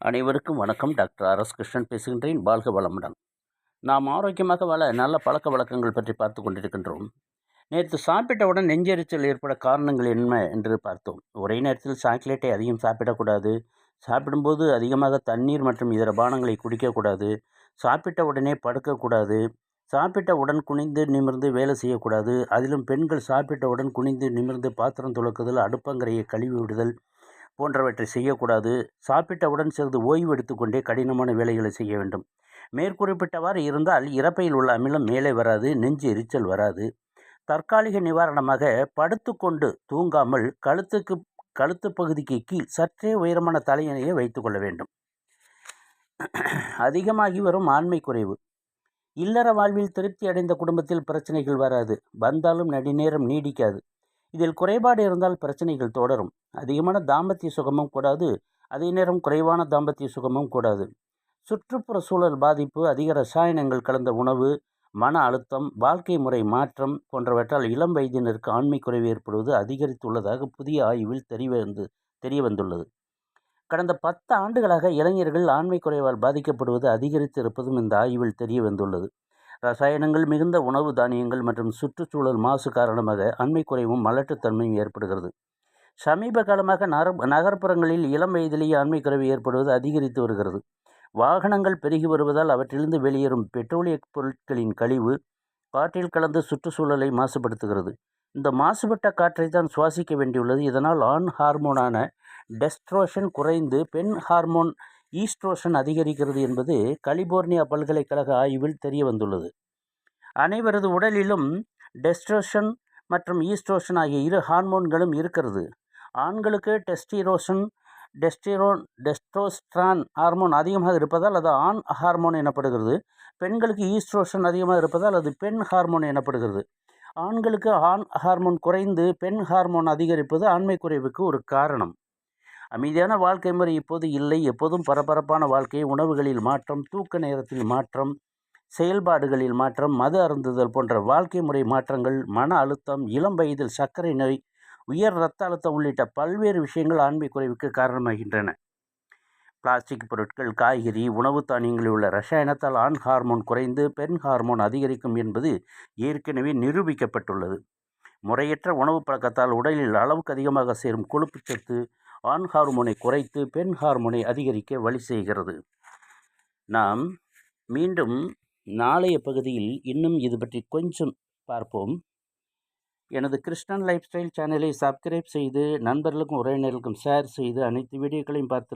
அனைவருக்கும் வணக்கம். Doctor R S. Krishnan பேசுகின்றேன். வாழ்க வளமுடன். நாம் ஆரோக்கியமாக வாழ நல்ல பழக்க வழக்கங்கள் பற்றி பார்த்து கொண்டிருக்கின்றோம். நேற்று சாப்பிட்டவுடன் நெஞ்செரிச்சல் ஏற்பட காரணங்கள் என்ன என்று பார்த்தோம். ஒரே நேரத்தில் சாக்லேட்டை அதிகம் சாப்பிடக்கூடாது, சாப்பிடும்போது அதிகமாக தண்ணீர் மற்றும் இதர பானங்களை குடிக்கக்கூடாது, சாப்பிட்ட உடனே படுக்கக்கூடாது, சாப்பிட்டவுடன் குனிந்து நிமிர்ந்து வேலை செய்யக்கூடாது, அதிலும் பெண்கள் சாப்பிட்டவுடன் குனிந்து நிமிர்ந்து பாத்திரம் துலக்குதல், அடுப்பங்கரையை கழுவி விடுதல் போன்றவற்றை செய்யக்கூடாது. சாப்பிட்டவுடன் சிறிது ஓய்வு எடுத்துக்கொண்டே கடினமான வேலைகளை செய்ய வேண்டும். மேற்குறிப்பிட்டவாறு இருந்தால் இரைப்பையில் உள்ள அமிலம் மேலே வராது, நெஞ்சு எரிச்சல் வராது. தற்காலிக நிவாரணமாக படுத்துக்கொண்டு தூங்காமல் கழுத்து பகுதிக்கு கீழ் சற்றே உயரமான தலையணையை வைத்துக் கொள்ள வேண்டும். அதிகமாகி வரும் ஆண்மை குறைவு. இல்லற வாழ்வில் திருப்தி அடைந்த குடும்பத்தில் பிரச்சனைகள் வராது, வந்தாலும் நெடுநேரம் நீடிக்காது. இதில் குறைபாடு இருந்தால் பிரச்சனைகள் தொடரும். அதிகமான தாம்பத்திய சுகமும் கூடாது, அதே நேரம் குறைவான தாம்பத்திய சுகமும் கூடாது. சுற்றுப்புற சூழல் பாதிப்பு, அதிக ரசாயனங்கள் கலந்த உணவு, மன அழுத்தம், வாழ்க்கை முறை மாற்றம் போன்றவற்றால் இளம் வயதினருக்கு ஆண்மை குறைவு ஏற்படுவது அதிகரித்துள்ளதாக புதிய ஆய்வில் தெரிய வந்துள்ளது. கடந்த 10 ஆண்டுகளாக இளைஞர்கள் ஆண்மை குறைவால் பாதிக்கப்படுவது அதிகரித்து இருப்பதும் இந்த ஆய்வில் தெரிய வந்துள்ளது. ரசாயனங்கள் மிகுந்த உணவு தானியங்கள் மற்றும் சுற்றுச்சூழல் மாசு காரணமாக ஆண்மை குறைவும் மலட்டுத்தன்மையும் ஏற்படுகிறது. சமீப காலமாக நகர்ப்புறங்களில் இளம் வயதிலேயே ஆண்மை குறைவு ஏற்படுவது அதிகரித்து வருகிறது. வாகனங்கள் பெருகி வருவதால் அவற்றிலிருந்து வெளியேறும் பெட்ரோலிய பொருட்களின் கழிவு காற்றில் கலந்து சுற்றுச்சூழலை மாசுபடுத்துகிறது. இந்த மாசுபட்ட காற்றை தான் சுவாசிக்க வேண்டியுள்ளது. இதனால் ஆண் ஹார்மோனான டெஸ்ட்ரோஷன் குறைந்து பெண் ஹார்மோன் ஈஸ்ட்ரோஷன் அதிகரிக்கிறது என்பது கலிபோர்னியா பல்கலைக்கழக ஆய்வில் தெரிய வந்துள்ளது. அனைவரது உடலிலும் டெஸ்ட்ரோஷன் மற்றும் ஈஸ்ட்ரோஷன் ஆகிய இரு ஹார்மோன்களும் இருக்கிறது. ஆண்களுக்கு டெஸ்டோஸ்டிரான் ஹார்மோன் அதிகமாக இருப்பதால் அது ஆண் ஹார்மோன் எனப்படுகிறது. பெண்களுக்கு ஈஸ்ட்ரோஷன் அதிகமாக இருப்பதால் அது பெண் ஹார்மோன் எனப்படுகிறது. ஆண்களுக்கு ஆண் ஹார்மோன் குறைந்து பெண் ஹார்மோன் அதிகரிப்பது ஆண்மை குறைவுக்கு ஒரு காரணம். அமைதியான வாழ்க்கை முறை இப்போது இல்லை. எப்போதும் பரபரப்பான வாழ்க்கை, உணவுகளில் மாற்றம், தூக்க நேரத்தில் மாற்றம், செயல்பாடுகளில் மாற்றம், மது அருந்துதல் போன்ற வாழ்க்கை முறை மாற்றங்கள், மன அழுத்தம், இளம் வயதில் சர்க்கரை நோய், உயர் இரத்த அழுத்தம் உள்ளிட்ட பல்வேறு விஷயங்கள் ஆண்மை குறைவுக்கு காரணமாகின்றன. பிளாஸ்டிக் பொருட்கள், காய்கறி, உணவு தானியங்களில் உள்ள ரசாயனத்தால் ஆண் ஹார்மோன் குறைந்து பெண் ஹார்மோன் அதிகரிக்கும் என்பது ஏற்கனவே நிரூபிக்கப்பட்டுள்ளது. முறையற்ற உணவு பழக்கத்தால் உடலில் அளவுக்கு அதிகமாக சேரும் கொழுப்புச்சத்து ஆண் ஹார்மோனை குறைத்து பெண் ஹார்மோனை அதிகரிக்க வழி செய்கிறது. நாம் மீண்டும் நாளைய பகுதியில் இன்னும் இது பற்றி கொஞ்சம் பார்ப்போம். எனது கிருஷ்ணன் லைஃப் ஸ்டைல் சேனலை சப்ஸ்கிரைப் செய்து நண்பர்களுக்கும் உறவினர்களுக்கும் ஷேர் செய்து அனைத்து வீடியோக்களையும் பார்த்து